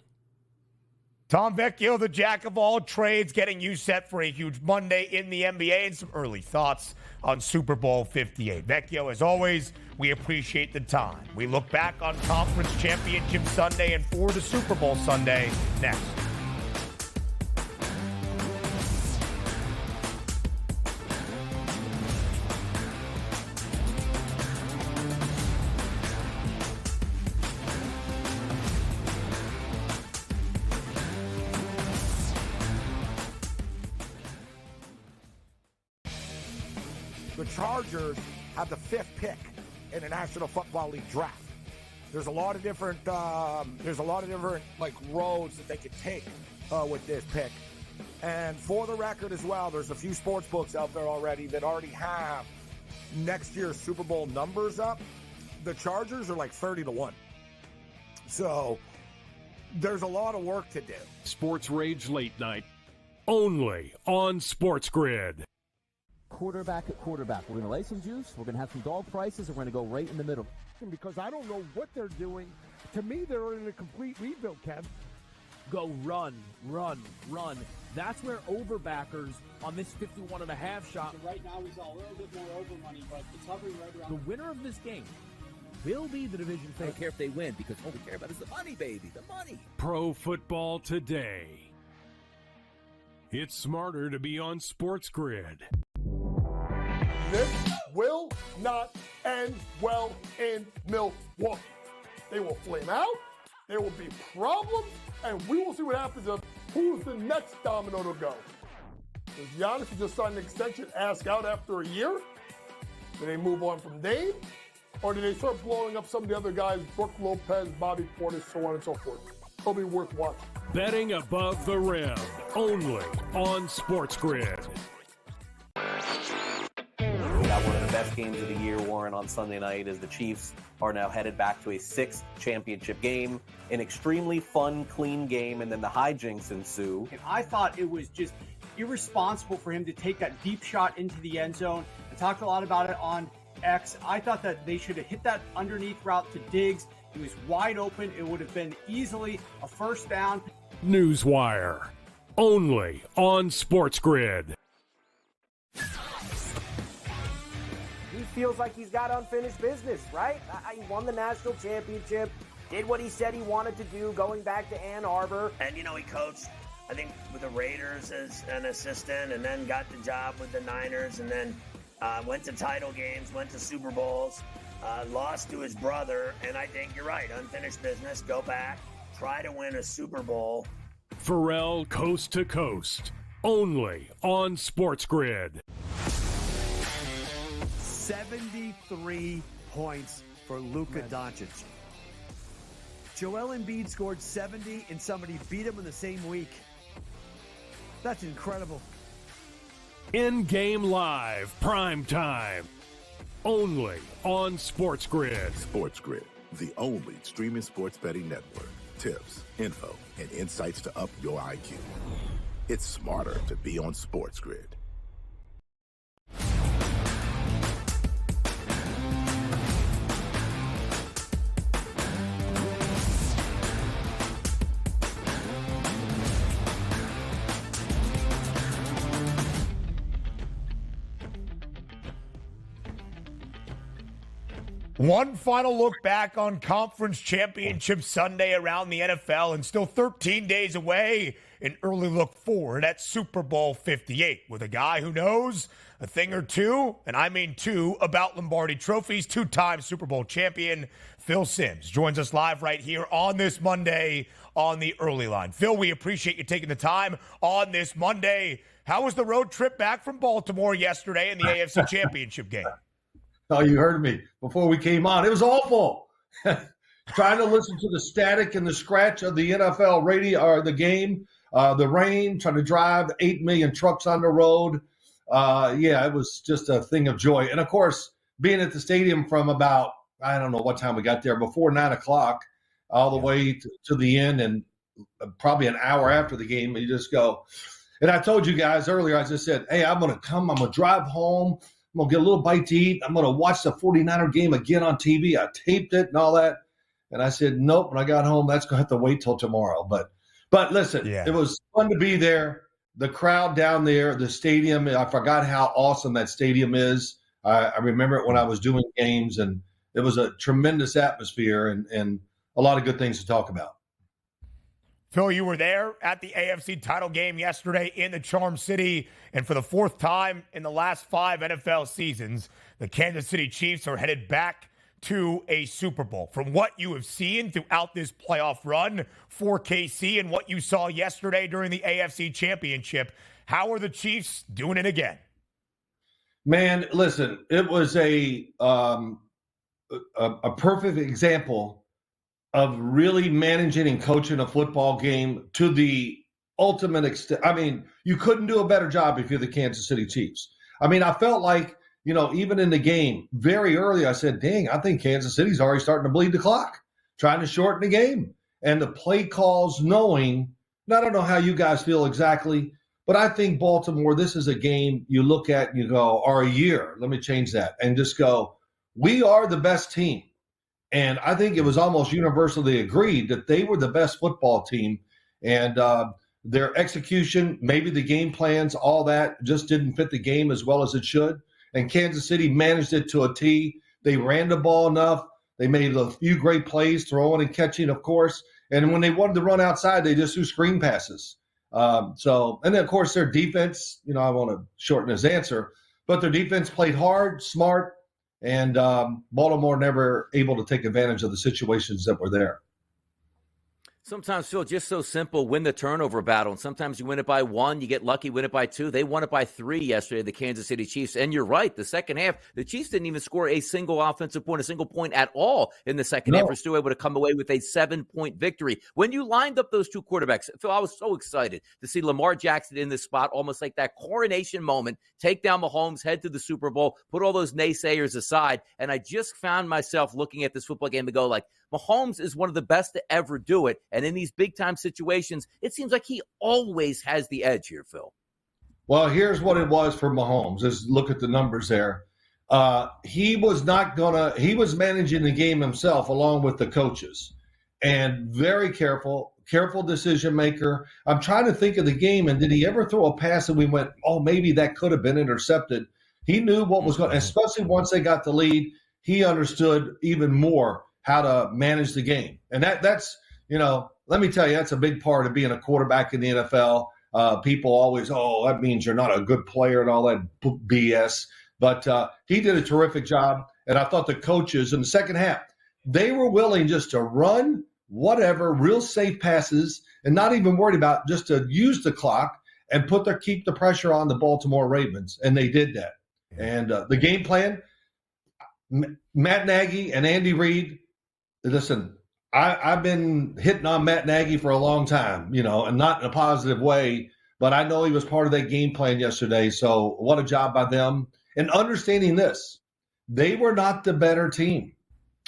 Tom Vecchio, the jack of all trades, getting you set for a huge Monday in the NBA and some early thoughts on Super Bowl 58. Vecchio, as always, we appreciate the time. We look back on Conference Championship Sunday and for the Super Bowl Sunday next. The Chargers have the 5th pick in the National Football League draft. There's a lot of different roads that they could take with this pick. And for the record as well, there's a few sports books out there already that already have next year's Super Bowl numbers up. The Chargers are like 30-1. So there's a lot of work to do. Sports Rage Late Night, only on SportsGrid. Quarterback at quarterback. We're going to lay some juice. We're going to have some dog prices, and we're going to go right in the middle. Because I don't know what they're doing. To me, they're in a complete rebuild, Kev. Go run. That's where overbackers on this 51.5 shot. So right now he's all a little bit more over money, but it's hovering right around. The winner of this game will be the division favorite. I don't care if they win, because all we care about is the money, baby. The money. Pro Football Today. It's smarter to be on SportsGrid. This will not end well in Milwaukee. They will flame out. There will be problems, and we will see what happens of who's the next domino to go. Does Giannis, who just signed an extension, ask out after a year? Do they move on from Dame? Or do they start blowing up some of the other guys, Brook Lopez, Bobby Portis, so on and so forth? It'll be worth watching. Betting above the rim, only on SportsGrid. Got one of the best games of the year, Warren, on Sunday night as the Chiefs are now headed back to a 6th championship game. An extremely fun, clean game, and then the hijinks ensue. And I thought it was just irresponsible for him to take that deep shot into the end zone. I talked a lot about it on X. I thought that they should have hit that underneath route to Diggs. He was wide open. It would have been easily a first down. Newswire, only on SportsGrid. He feels like he's got unfinished business, right? He won the national championship, did what he said he wanted to do, going back to Ann Arbor. And, he coached, I think, with the Raiders as an assistant, and then got the job with the Niners, and then went to title games, went to Super Bowls, lost to his brother, and I think you're right, unfinished business, go back, try to win a Super Bowl. Pharrell Coast to Coast, only on SportsGrid. 73 points for Luka Doncic. Joel Embiid scored 70 and somebody beat him in the same week. That's incredible. In-game live, prime time, only on SportsGrid. SportsGrid, the only streaming sports betting network. Tips, info, and insights to up your IQ. It's smarter to be on SportsGrid. One final look back on Conference Championship Sunday around the NFL, and still 13 days away, an early look forward at Super Bowl 58 with a guy who knows a thing or two, and I mean two, about Lombardi trophies. Two-time Super Bowl champion Phil Simms joins us live right here on this Monday on the Early Line. Phil, we appreciate you taking the time on this Monday. How was the road trip back from Baltimore yesterday in the AFC Championship game? Oh, you heard me before we came on. It was awful. Trying to listen to the static and the scratch of the NFL radio or the game, the rain, trying to drive 8 million trucks on the road. Yeah, it was just a thing of joy. And, of course, being at the stadium from about, I don't know what time we got there, before 9 o'clock, all the way to the end, and probably an hour after the game, you just go. And I told you guys earlier, I just said, hey, I'm going to drive home. I'm going to get a little bite to eat. I'm going to watch the 49er game again on TV. I taped it and all that. And I said, nope, when I got home, that's going to have to wait till tomorrow. But listen, It was fun to be there. The crowd down there, the stadium, I forgot how awesome that stadium is. I remember it when I was doing games, and it was a tremendous atmosphere and a lot of good things to talk about. Phil, you were there at the AFC title game yesterday in the Charm City, and for the fourth time in the last 5 NFL seasons, the Kansas City Chiefs are headed back to a Super Bowl. From what you have seen throughout this playoff run for KC and what you saw yesterday during the AFC Championship, how are the Chiefs doing it again? Man, listen, it was a perfect example of really managing and coaching a football game to the ultimate extent. I mean, you couldn't do a better job if you're the Kansas City Chiefs. I mean, I felt like, even in the game, very early, I said, dang, I think Kansas City's already starting to bleed the clock, trying to shorten the game. And the play calls knowing, and I don't know how you guys feel exactly, but I think Baltimore, this is a game you look at and you go, or a year, let me change that, and just go, we are the best team. And I think it was almost universally agreed that they were the best football team. And their execution, maybe the game plans, all that just didn't fit the game as well as it should. And Kansas City managed it to a T. They ran the ball enough. They made a few great plays, throwing and catching, of course. And when they wanted to run outside, they just threw screen passes. And then, of course, their defense, I want to shorten his answer, but their defense played hard, smart, and Baltimore never able to take advantage of the situations that were there. Sometimes, Phil, just so simple, win the turnover battle. And sometimes you win it by 1, you get lucky, win it by 2. They won it by 3 yesterday, the Kansas City Chiefs. And you're right, the second half, the Chiefs didn't even score a single offensive point, a single point at all in the second half. We're still able to come away with a 7-point victory. When you lined up those two quarterbacks, Phil, I was so excited to see Lamar Jackson in this spot, almost like that coronation moment, take down Mahomes, head to the Super Bowl, put all those naysayers aside. And I just found myself looking at this football game to go like, Mahomes is one of the best to ever do it. And in these big-time situations, it seems like he always has the edge here, Phil. Well, here's what it was for Mahomes. Just look at the numbers there. He was managing the game himself along with the coaches. And very careful decision maker. I'm trying to think of the game, and did he ever throw a pass and we went, oh, maybe that could have been intercepted? He knew what was going, especially once they got the lead, he understood even more how to manage the game. And that's, let me tell you, that's a big part of being a quarterback in the NFL. People always, that means you're not a good player and all that BS. But he did a terrific job. And I thought the coaches in the second half, they were willing just to run whatever, real safe passes, and not even worried about just to use the clock and keep the pressure on the Baltimore Ravens. And they did that. And the game plan, Matt Nagy and Andy Reid, listen, I've been hitting on Matt Nagy for a long time, and not in a positive way, but I know he was part of that game plan yesterday. So what a job by them. And understanding this, they were not the better team.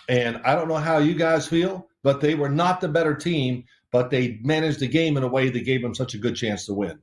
And I don't know how you guys feel, but they were not the better team, but they managed the game in a way that gave them such a good chance to win.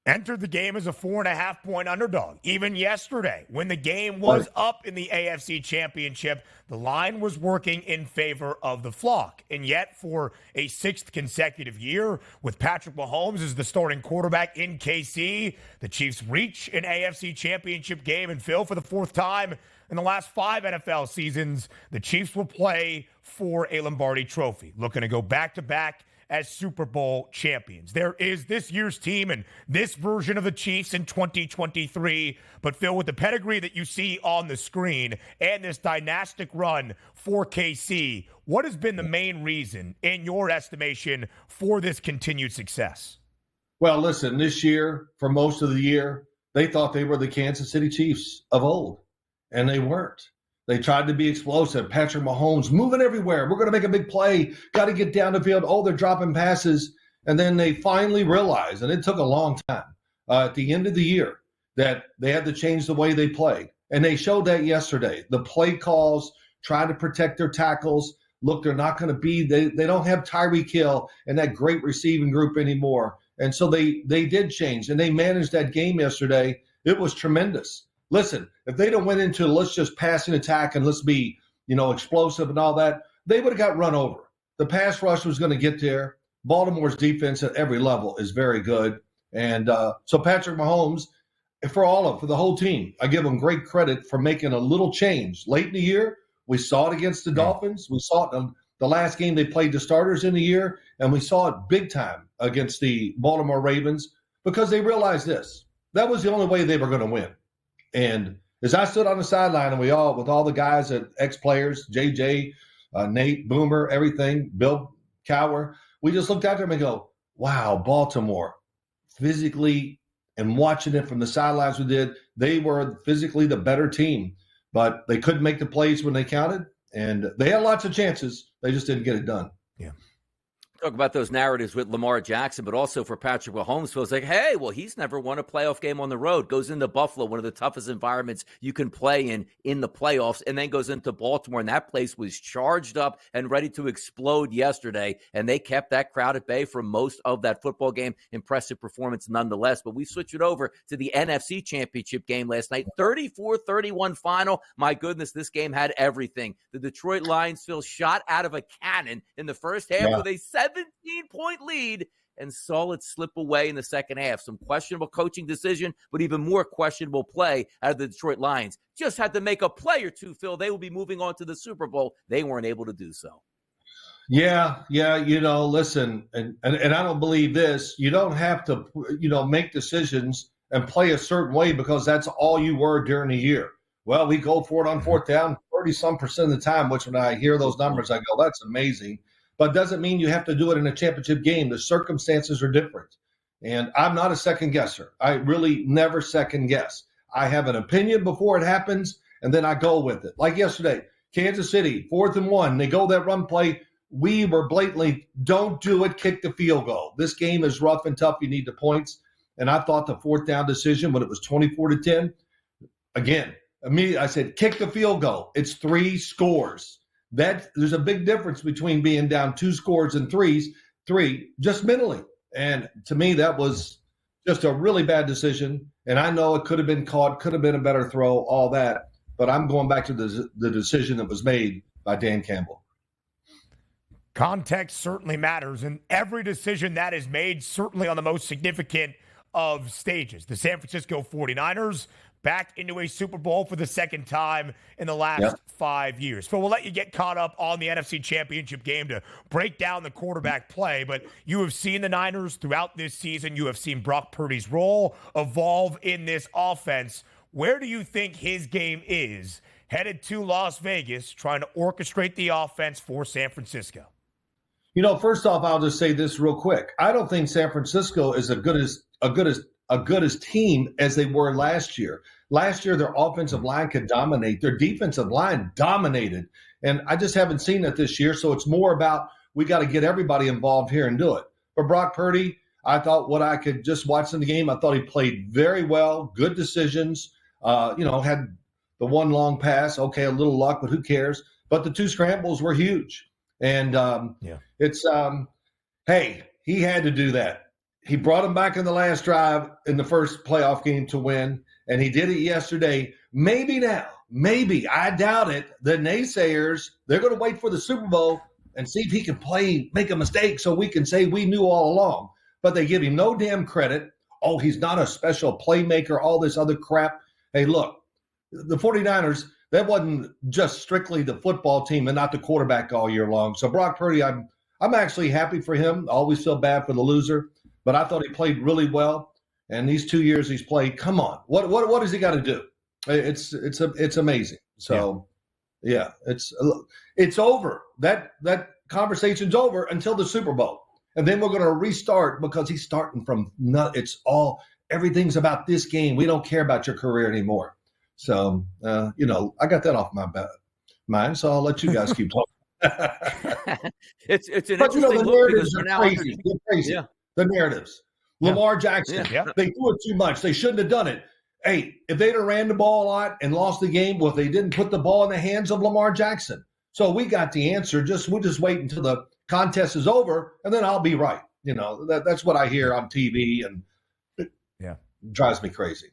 entered the game as a 4.5-point underdog. Even yesterday, when the game was up in the AFC Championship, the line was working in favor of the flock. And yet, for a sixth consecutive year, with Patrick Mahomes as the starting quarterback in KC, the Chiefs reach an AFC Championship game. And Phil, for the fourth time in the last 5 NFL seasons, the Chiefs will play for a Lombardi trophy, looking to go back-to-back as Super Bowl champions. There is this year's team and this version of the Chiefs in 2023. But Phil, with the pedigree that you see on the screen and this dynastic run for KC, what has been the main reason, in your estimation, for this continued success? Well, listen, this year, for most of the year, they thought they were the Kansas City Chiefs of old, and they weren't. They tried to be explosive. Patrick Mahomes moving everywhere. We're going to make a big play. Got to get down the field. Oh, they're dropping passes. And then they finally realized, and it took a long time, at the end of the year, that they had to change the way they play. And they showed that yesterday. The play calls, trying to protect their tackles. Look, they're not going to be, they don't have Tyreek Hill and that great receiving group anymore. And so they did change, and they managed that game yesterday. It was tremendous. Listen, if they'd have went into let's just pass and attack and let's be, explosive and all that, they would have got run over. The pass rush was going to get there. Baltimore's defense at every level is very good. And so Patrick Mahomes, for the whole team, I give them great credit for making a little change. Late in the year, we saw it against the Dolphins. We saw it in the last game they played the starters in the year, and we saw it big time against the Baltimore Ravens because they realized this. That was the only way they were going to win. And as I stood on the sideline and with all the guys at ex-players, JJ, Nate, Boomer, everything, Bill Cowher, we just looked at them and go, wow, Baltimore, physically, and watching it from the sidelines we did, they were physically the better team. But they couldn't make the plays when they counted, and they had lots of chances. They just didn't get it done. Yeah. Talk about those narratives with Lamar Jackson, but also for Patrick Mahomes. Feels like, hey, well, he's never won a playoff game on the road. Goes into Buffalo, one of the toughest environments you can play in the playoffs, and then goes into Baltimore, and that place was charged up and ready to explode yesterday, and they kept that crowd at bay for most of that football game. Impressive performance nonetheless, but we switch it over to the NFC Championship game last night. 34-31 final. My goodness, this game had everything. The Detroit Lions feel shot out of a cannon in the first half with a 17-point lead and saw it slip away in the second half. Some questionable coaching decision, but even more questionable play out of the Detroit Lions. Just had to make a play or two, Phil. They will be moving on to the Super Bowl. They weren't able to do so. Yeah, listen, and I don't believe this. You don't have to, make decisions and play a certain way because that's all you were during the year. Well, we go for it on fourth down 30-some% of the time, which when I hear those numbers, I go, that's amazing. But doesn't mean you have to do it in a championship game. The circumstances are different. And I'm not a second guesser. I really never second guess. I have an opinion before it happens, and then I go with it. Like yesterday, Kansas City, 4th and 1. They go that run play. We were blatantly, don't do it, kick the field goal. This game is rough and tough. You need the points. And I thought the fourth down decision when it was 24-10, again, immediately I said, kick the field goal. It's 3 scores. There's a big difference between being down 2 scores and 3 just mentally. And to me, that was just a really bad decision. And I know it could have been caught, could have been a better throw, all that. But I'm going back to the decision that was made by Dan Campbell. Context certainly matters, and every decision that is made, certainly on the most significant of stages. The San Francisco 49ers back into a Super Bowl for the second time in the last 5 years. Phil, we'll let you get caught up on the NFC Championship game to break down the quarterback play, but you have seen the Niners throughout this season. You have seen Brock Purdy's role evolve in this offense. Where do you think his game is headed to Las Vegas, trying to orchestrate the offense for San Francisco? First off, I'll just say this real quick. I don't think San Francisco is a good as team as they were last year. Last year, their offensive line could dominate. Their defensive line dominated. And I just haven't seen it this year. So it's more about we got to get everybody involved here and do it. But Brock Purdy, I thought what I could just watch in the game, I thought he played very well, good decisions, had the one long pass. Okay, a little luck, but who cares? But the 2 scrambles were huge. And hey, he had to do that. he brought him back in the last drive in the first playoff game to win, and he did it yesterday. Maybe now, maybe, I doubt it, the naysayers, they're going to wait for the Super Bowl and see if he can make a mistake so we can say we knew all along. But they give him no damn credit. Oh, he's not a special playmaker, all this other crap. Hey, look, the 49ers, that wasn't just strictly the football team and not the quarterback all year long. So Brock Purdy, I'm actually happy for him. I always feel bad for the loser, but I thought he played really well. And these 2 years he's played, come on, what has he got to do? It's amazing. So yeah, it's over. That conversation's over until the Super Bowl, and then we're going to restart because he's starting from everything's about this game. We don't care about your career anymore. So I got that off my mind. So I'll let you guys keep talking. it's an but interesting the look narratives because are we're now crazy. They're crazy. Yeah. The narratives. Lamar Jackson, Yeah. they threw it too much. They shouldn't have done it. Hey, if they'd have ran the ball a lot and lost the game, well, they didn't put the ball in the hands of Lamar Jackson. So we got the answer. We'll just wait until the contest is over, and then I'll be right. That's what I hear on TV, and it drives me crazy.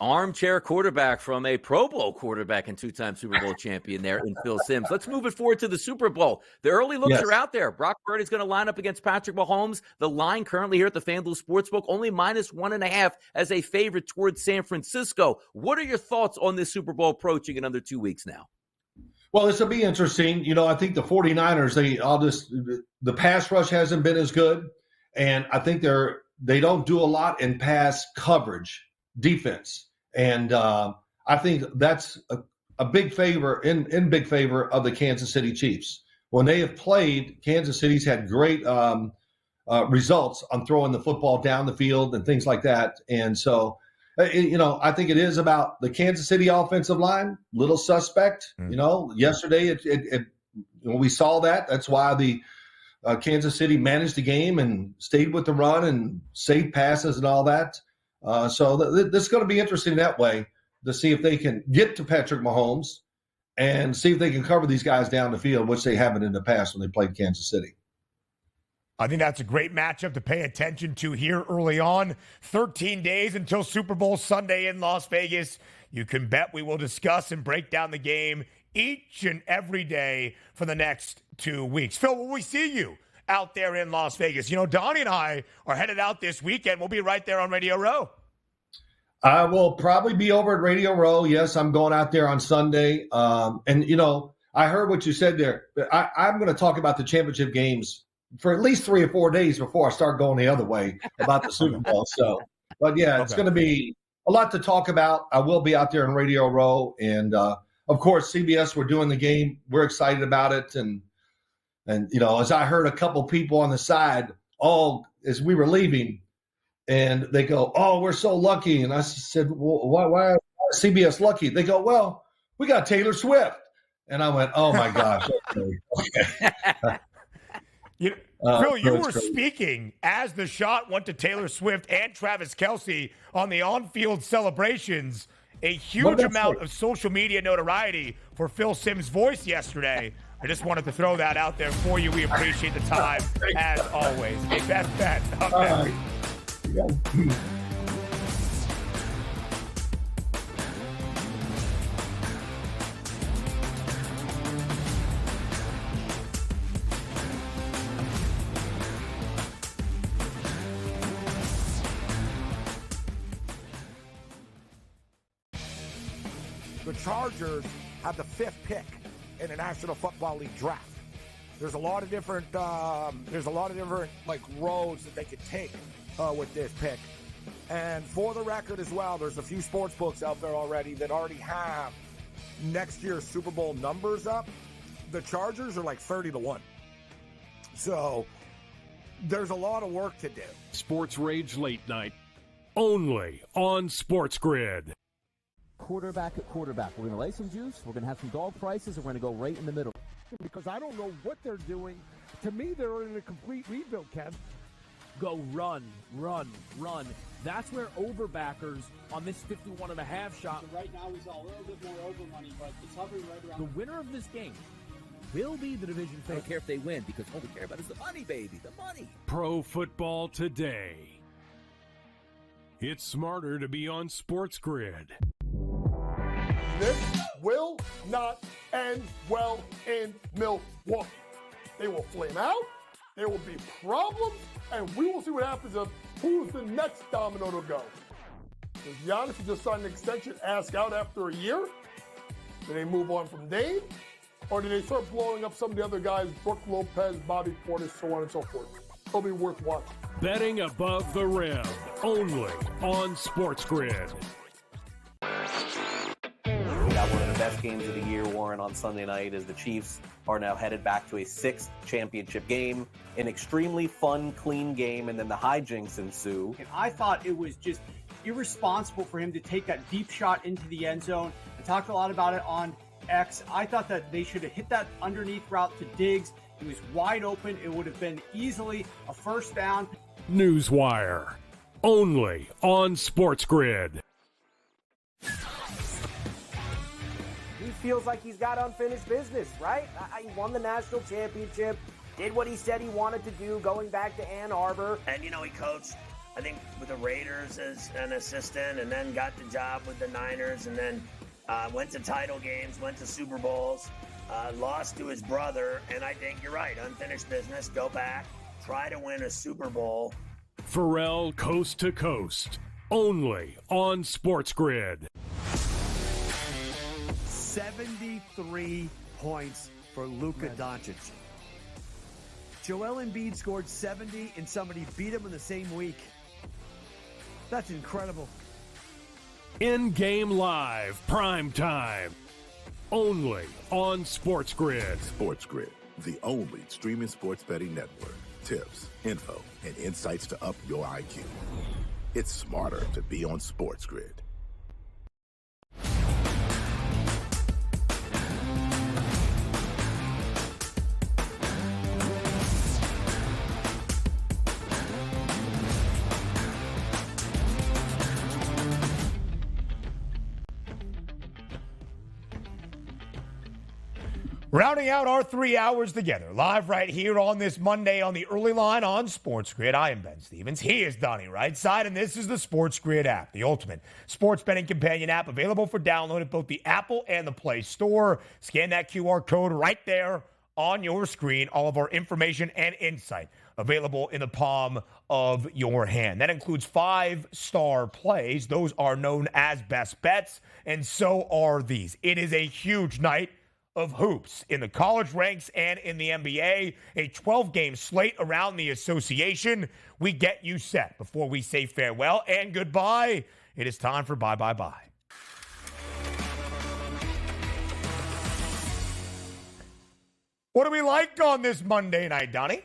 Armchair quarterback from a Pro Bowl quarterback and two-time Super Bowl champion there in Phil Simms. Let's move it forward to the Super Bowl. The early looks are out there. Brock Purdy's going to line up against Patrick Mahomes. The line currently here at the FanDuel Sportsbook, only -1.5 as a favorite towards San Francisco. What are your thoughts on this Super Bowl approaching in under 2 weeks now? Well, this will be interesting. I think the 49ers, the pass rush hasn't been as good, and I think they don't do a lot in pass coverage defense. And I think that's a big favor in big favor of the Kansas City Chiefs. When they have played, Kansas City's had great results on throwing the football down the field and things like that. And so, I think it is about the Kansas City offensive line, little suspect. Yesterday we saw that. That's why the Kansas City managed the game and stayed with the run and saved passes and all that. So this is going to be interesting that way to see if they can get to Patrick Mahomes and see if they can cover these guys down the field, which they haven't in the past when they played Kansas City. I think that's a great matchup to pay attention to here early on. 13 days until Super Bowl Sunday in Las Vegas. You can bet we will discuss and break down the game each and every day for the next 2 weeks. Phil, will we see you out there in Las Vegas? Donnie and I are headed out this weekend. We'll be right there on Radio Row. I will probably be over at Radio Row. Yes, I'm going out there on Sunday. I heard what you said there. I'm going to talk about the championship games for at least 3 or 4 days before I start going the other way about the Super Bowl. So, but yeah, it's going to be a lot to talk about. I will be out there in Radio Row. And, of course, CBS, we're doing the game. We're excited about it. And as I heard a couple people on the side, as we were leaving, and they go, "Oh, we're so lucky." And I said, "Well, why is CBS lucky?" They go, "Well, we got Taylor Swift." And I went, "Oh my gosh." Okay. Phil, you were speaking as the shot went to Taylor Swift and Travis Kelce on the on-field celebrations. A huge amount of social media notoriety for Phil Simms' voice yesterday. I just wanted to throw that out there for you. We appreciate the time, as always. A best bet. Okay. The Chargers have the 5th pick in the National Football League draft. There's a lot of different roads that they could take with this pick. And for the record as well, there's a few sports books out there already that already have next year's Super Bowl numbers up. The Chargers are like 30-1. So there's a lot of work to do. Sports Rage Late Night, only on SportsGrid. Quarterback at quarterback. We're going to lay some juice. We're going to have some dog prices, and we're going to go right in the middle. Because I don't know what they're doing. To me, they're in a complete rebuild, Kev. Go run. That's where overbackers on this 51.5 shot. So right now he's a little bit more over money, but it's hovering right around. The winner of this game will be the division I don't favorite. care if they win because all we care about is the money, baby, the money. Pro Football Today. It's smarter to be on SportsGrid. This will not end well in Milwaukee. They will flame out. There will be problems, and we will see what happens of who's the next domino to go. Does Giannis, who just signed an extension, ask out after a year? Do they move on from Dame? Or do they start blowing up some of the other guys, Brook Lopez, Bobby Portis, so on and so forth? It'll be worth watching. Betting above the rim, only on SportsGrid. We got one of the best games of the year, Warren, on Sunday night as the Chiefs are now headed back to a 6th championship game. An extremely fun, clean game, and then the hijinks ensue. And I thought it was just irresponsible for him to take that deep shot into the end zone. I talked a lot about it on X. I thought that they should have hit that underneath route to Diggs. He was wide open. It would have been easily a first down. Newswire, only on SportsGrid. He feels like he's got unfinished business, right? He won the national championship, did what he said he wanted to do going back to Ann Arbor. And, he coached, I think, with the Raiders as an assistant and then got the job with the Niners and then went to title games, went to Super Bowls, lost to his brother. And I think you're right, unfinished business, go back, try to win a Super Bowl. Pharrell Coast to Coast, only on SportsGrid. 73 points for Luka Doncic. Joel Embiid scored 70 and somebody beat him in the same week. That's incredible. In-game live, prime time, only on SportsGrid. SportsGrid, the only streaming sports betting network. Tips, info, and insights to up your IQ. It's smarter to be on SportsGrid. Rounding out our 3 hours together, live right here on this Monday on the early line on SportsGrid. I am Ben Stevens. He is Donnie Rightside, and this is the SportsGrid app, the ultimate sports betting companion app available for download at both the Apple and the Play Store. Scan that QR code right there on your screen. All of our information and insight available in the palm of your hand. That includes 5-star plays. Those are known as best bets, and so are these. It is a huge night of hoops in the college ranks and in the NBA, a 12-game slate around the association. We get you set before we say farewell and goodbye. It is time for bye, bye, bye. What do we like on this Monday night, Donnie?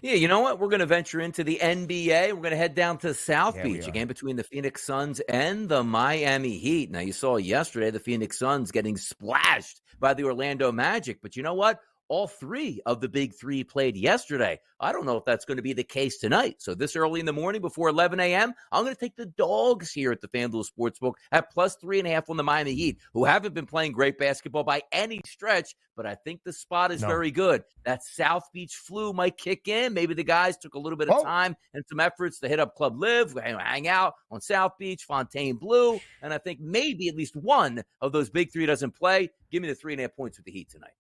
Yeah, you know what? We're going to venture into the NBA. We're going to head down to South Beach, a game between the Phoenix Suns and the Miami Heat. Now, you saw yesterday the Phoenix Suns getting splashed by the Orlando Magic. But you know what? All 3 of the big 3 played yesterday. I don't know if that's going to be the case tonight. So this early in the morning before 11 a.m., I'm going to take the dogs here at the FanDuel Sportsbook at plus 3.5 on the Miami Heat, who haven't been playing great basketball by any stretch, but I think the spot is very good. That South Beach flu might kick in. Maybe the guys took a little bit of time and some efforts to hit up Club Live, hang out on South Beach, Fontainebleau, and I think maybe at least one of those big 3 doesn't play. Give me the 3.5 points with the Heat tonight.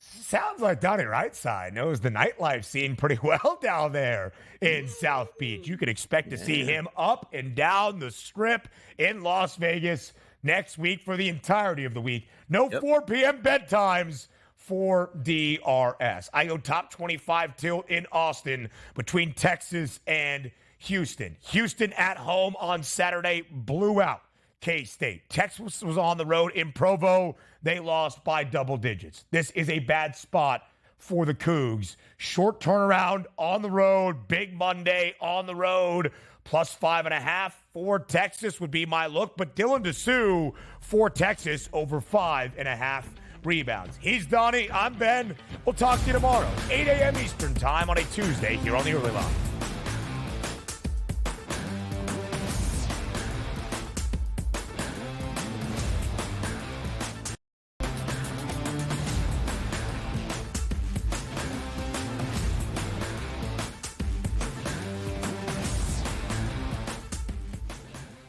Sounds like Donnie Rightside knows the nightlife scene pretty well down there in South Beach. You can expect to see him up and down the strip in Las Vegas next week for the entirety of the week. No 4 p.m. bedtimes for DRS. I go top 25 tilt in Austin between Texas and Houston. Houston at home on Saturday blew out K-State. Texas was on the road in Provo. They lost by double digits. This is a bad spot for the Cougs. Short turnaround on the road. Big Monday on the road. Plus 5.5 for Texas would be my look. But Dylan DeSue for Texas over 5.5 rebounds. He's Donnie. I'm Ben. We'll talk to you tomorrow, 8 a.m. Eastern time on a Tuesday here on the Early Line.